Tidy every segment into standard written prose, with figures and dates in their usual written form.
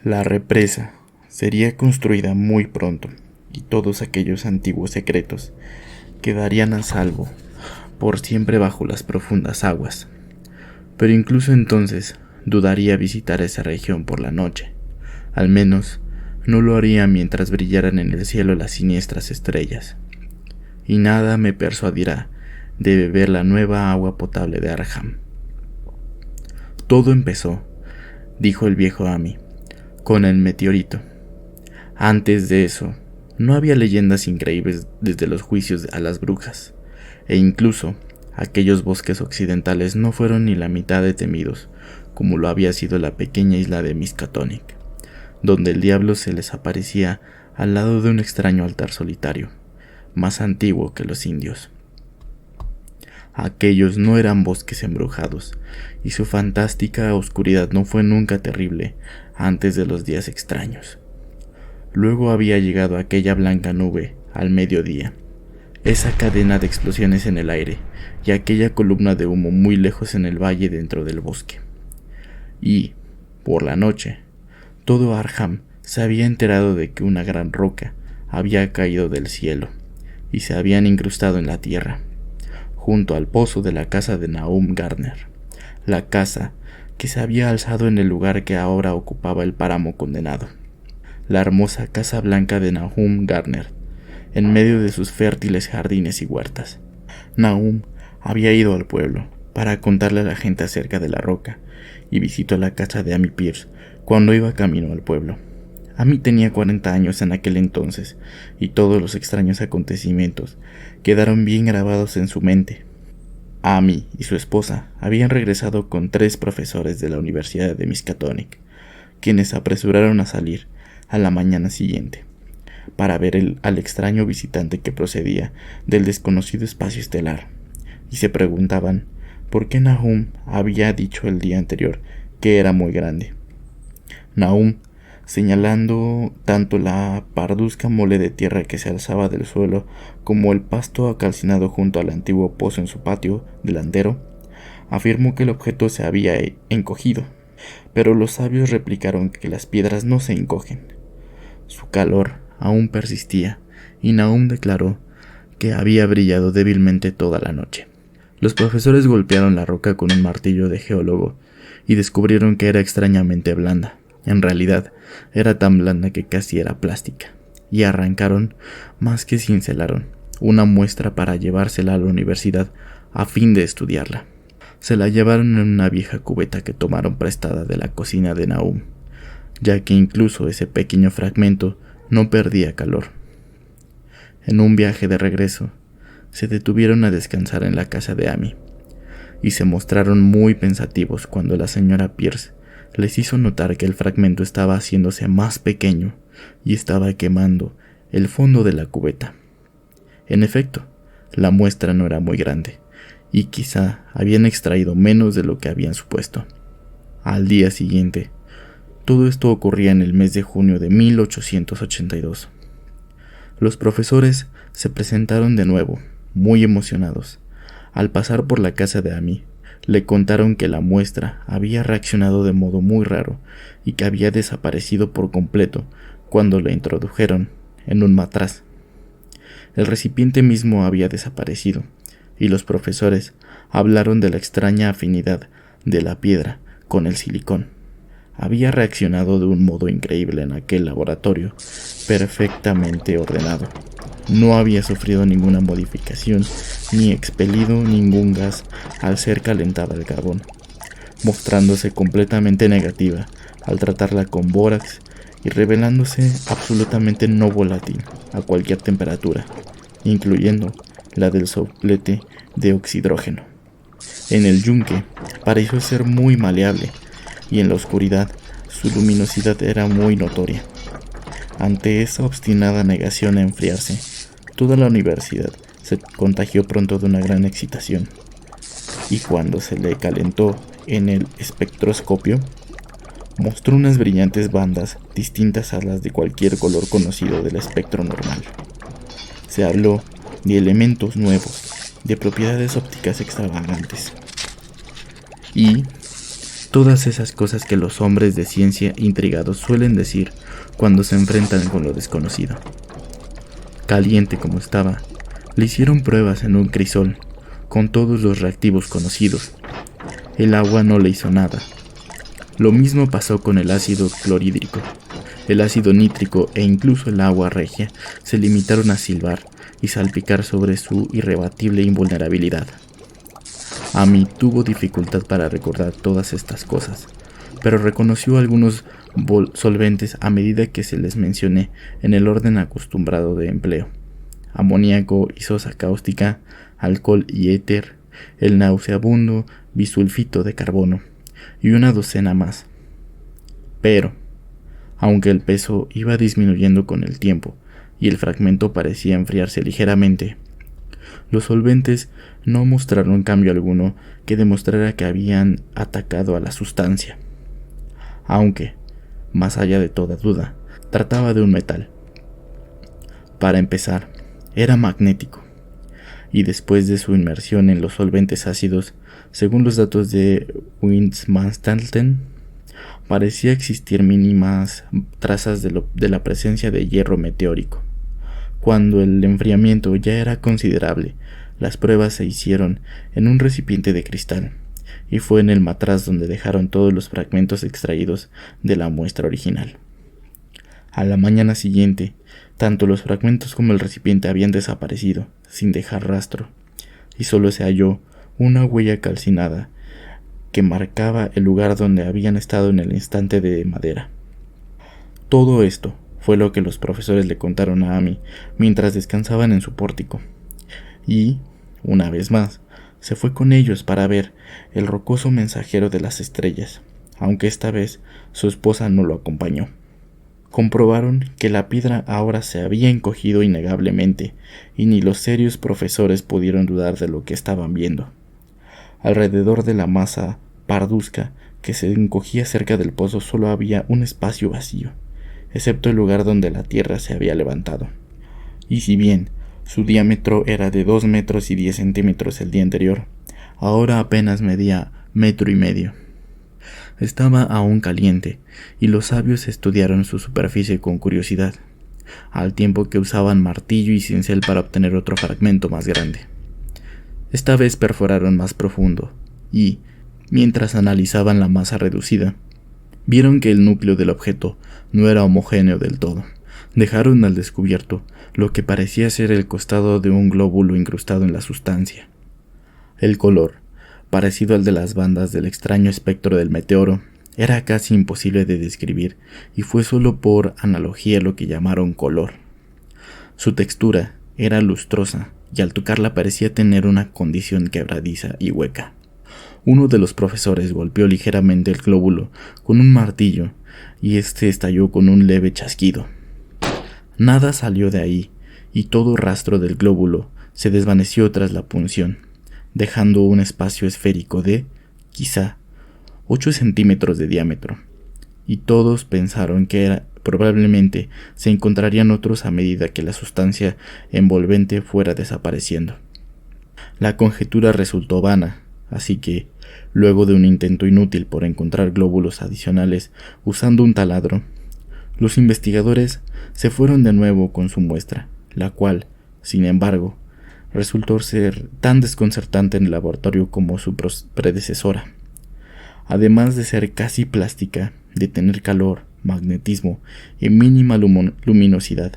La represa sería construida muy pronto y todos aquellos antiguos secretos quedarían a salvo por siempre bajo las profundas aguas. Pero incluso entonces dudaría visitar esa región por la noche. Al menos no lo haría mientras brillaran en el cielo las siniestras estrellas. Y nada me persuadirá de beber la nueva agua potable de Arkham. Todo empezó, dijo el viejo Amy, con el meteorito. Antes de eso, no había leyendas increíbles desde los juicios a las brujas, e incluso aquellos bosques occidentales no fueron ni la mitad de temidos como lo había sido la pequeña isla de Miskatonic, donde el diablo se les aparecía al lado de un extraño altar solitario, más antiguo que los indios. Aquellos no eran bosques embrujados, y su fantástica oscuridad no fue nunca terrible antes de los días extraños. Luego había llegado aquella blanca nube al mediodía, esa cadena de explosiones en el aire y aquella columna de humo muy lejos en el valle dentro del bosque. Y, por la noche, todo Arkham se había enterado de que una gran roca había caído del cielo y se habían incrustado en la tierra, junto al pozo de la casa de Nahum Garner, la casa que se había alzado en el lugar que ahora ocupaba el páramo condenado, la hermosa casa blanca de Nahum Garner, en medio de sus fértiles jardines y huertas. Nahum había ido al pueblo para contarle a la gente acerca de la roca y visitó la casa de Amy Pierce cuando iba camino al pueblo. Amy tenía 40 años en aquel entonces y todos los extraños acontecimientos quedaron bien grabados en su mente. Amy y su esposa habían regresado con 3 profesores de la Universidad de Miskatonic, quienes se apresuraron a salir a la mañana siguiente para ver al extraño visitante que procedía del desconocido espacio estelar, y se preguntaban por qué Nahum había dicho el día anterior que era muy grande. Nahum, señalando tanto la parduzca mole de tierra que se alzaba del suelo como el pasto acalcinado junto al antiguo pozo en su patio delantero, afirmó que el objeto se había encogido, pero los sabios replicaron que las piedras no se encogen. Su calor aún persistía, y Nahum declaró que había brillado débilmente toda la noche. Los profesores golpearon la roca con un martillo de geólogo y descubrieron que era extrañamente blanda. En realidad, era tan blanda que casi era plástica, y arrancaron, más que cincelaron, una muestra para llevársela a la universidad a fin de estudiarla. Se la llevaron en una vieja cubeta que tomaron prestada de la cocina de Nahum, ya que incluso ese pequeño fragmento no perdía calor. En un viaje de regreso, se detuvieron a descansar en la casa de Amy, y se mostraron muy pensativos cuando la señora Pierce les hizo notar que el fragmento estaba haciéndose más pequeño y estaba quemando el fondo de la cubeta. En efecto, la muestra no era muy grande, y quizá habían extraído menos de lo que habían supuesto. Al día siguiente, todo esto ocurría en el mes de junio de 1882. Los profesores se presentaron de nuevo, muy emocionados. Al pasar por la casa de Amy, le contaron que la muestra había reaccionado de modo muy raro y que había desaparecido por completo cuando la introdujeron en un matraz. El recipiente mismo había desaparecido, y los profesores hablaron de la extraña afinidad de la piedra con el silicón. Había reaccionado de un modo increíble en aquel laboratorio, perfectamente ordenado. No había sufrido ninguna modificación ni expelido ningún gas al ser calentada el carbón, mostrándose completamente negativa al tratarla con bórax y revelándose absolutamente no volátil a cualquier temperatura, incluyendo la del soplete de oxidrógeno. En el yunque pareció ser muy maleable, y en la oscuridad su luminosidad era muy notoria. Ante esa obstinada negación a enfriarse, toda la universidad se contagió pronto de una gran excitación, y cuando se le calentó en el espectroscopio, mostró unas brillantes bandas distintas a las de cualquier color conocido del espectro normal. Se habló de elementos nuevos, de propiedades ópticas extravagantes, y Todas esas cosas que los hombres de ciencia intrigados suelen decir cuando se enfrentan con lo desconocido. Caliente como estaba, le hicieron pruebas en un crisol con todos los reactivos conocidos. El agua no le hizo nada. Lo mismo pasó con el ácido clorhídrico. El ácido nítrico e incluso el agua regia se limitaron a silbar y salpicar sobre su irrebatible invulnerabilidad. Amy tuvo dificultad para recordar todas estas cosas, pero reconoció algunos solventes a medida que se les mencioné en el orden acostumbrado de empleo: amoníaco y sosa cáustica, alcohol y éter, el nauseabundo bisulfito de carbono y una docena más. Pero, aunque el peso iba disminuyendo con el tiempo y el fragmento parecía enfriarse ligeramente, los solventes no mostraron cambio alguno que demostrara que habían atacado a la sustancia. Aunque, más allá de toda duda, trataba de un metal. Para empezar, era magnético, y después de su inmersión en los solventes ácidos, según los datos de Wissmannstalten, parecía existir mínimas trazas de la presencia de hierro meteórico. Cuando el enfriamiento ya era considerable, las pruebas se hicieron en un recipiente de cristal, y fue en el matraz donde dejaron todos los fragmentos extraídos de la muestra original. A la mañana siguiente, tanto los fragmentos como el recipiente habían desaparecido, sin dejar rastro, y solo se halló una huella calcinada que marcaba el lugar donde habían estado en el instante de madera. Todo esto fue lo que los profesores le contaron a Amy mientras descansaban en su pórtico, y, una vez más, se fue con ellos para ver el rocoso mensajero de las estrellas, aunque esta vez su esposa no lo acompañó. Comprobaron que la piedra ahora se había encogido innegablemente, y ni los serios profesores pudieron dudar de lo que estaban viendo. Alrededor de la masa parduzca que se encogía cerca del pozo solo había un espacio vacío, excepto el lugar donde la tierra se había levantado. Y si bien su diámetro era de 2 metros y 10 centímetros el día anterior, ahora apenas medía 1,5 metros. Estaba aún caliente, y los sabios estudiaron su superficie con curiosidad, al tiempo que usaban martillo y cincel para obtener otro fragmento más grande. Esta vez perforaron más profundo, y, mientras analizaban la masa reducida, vieron que el núcleo del objeto no era homogéneo del todo. Dejaron al descubierto lo que parecía ser el costado de un glóbulo incrustado en la sustancia. El color, parecido al de las bandas del extraño espectro del meteoro, era casi imposible de describir, y fue solo por analogía lo que llamaron color. Su textura era lustrosa, y al tocarla parecía tener una condición quebradiza y hueca. Uno de los profesores golpeó ligeramente el glóbulo con un martillo, y este estalló con un leve chasquido. Nada salió de ahí, y todo rastro del glóbulo se desvaneció tras la punción, dejando un espacio esférico de, quizá, 8 centímetros de diámetro, y todos pensaron que probablemente se encontrarían otros a medida que la sustancia envolvente fuera desapareciendo. La conjetura resultó vana, así que, luego de un intento inútil por encontrar glóbulos adicionales usando un taladro, los investigadores se fueron de nuevo con su muestra, la cual, sin embargo, resultó ser tan desconcertante en el laboratorio como su predecesora. Además de ser casi plástica, de tener calor, magnetismo y mínima luminosidad,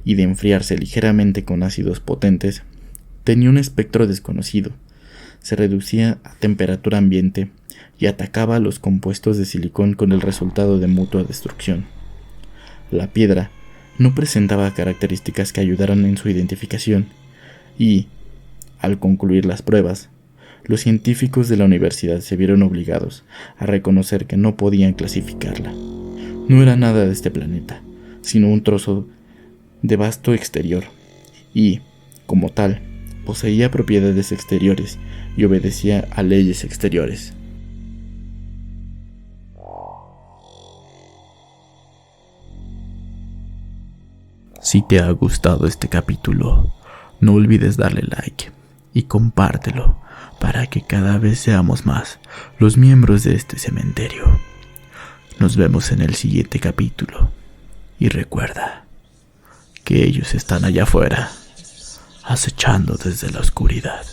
y de enfriarse ligeramente con ácidos potentes, tenía un espectro desconocido. Se reducía a temperatura ambiente y atacaba a los compuestos de silicón con el resultado de mutua destrucción. La piedra no presentaba características que ayudaran en su identificación, y, al concluir las pruebas, los científicos de la universidad se vieron obligados a reconocer que no podían clasificarla. No era nada de este planeta, sino un trozo de vasto exterior, y, como tal, poseía propiedades exteriores y obedecía a leyes exteriores. Si te ha gustado este capítulo, no olvides darle like y compártelo para que cada vez seamos más los miembros de este cementerio. Nos vemos en el siguiente capítulo y recuerda que ellos están allá afuera, acechando desde la oscuridad.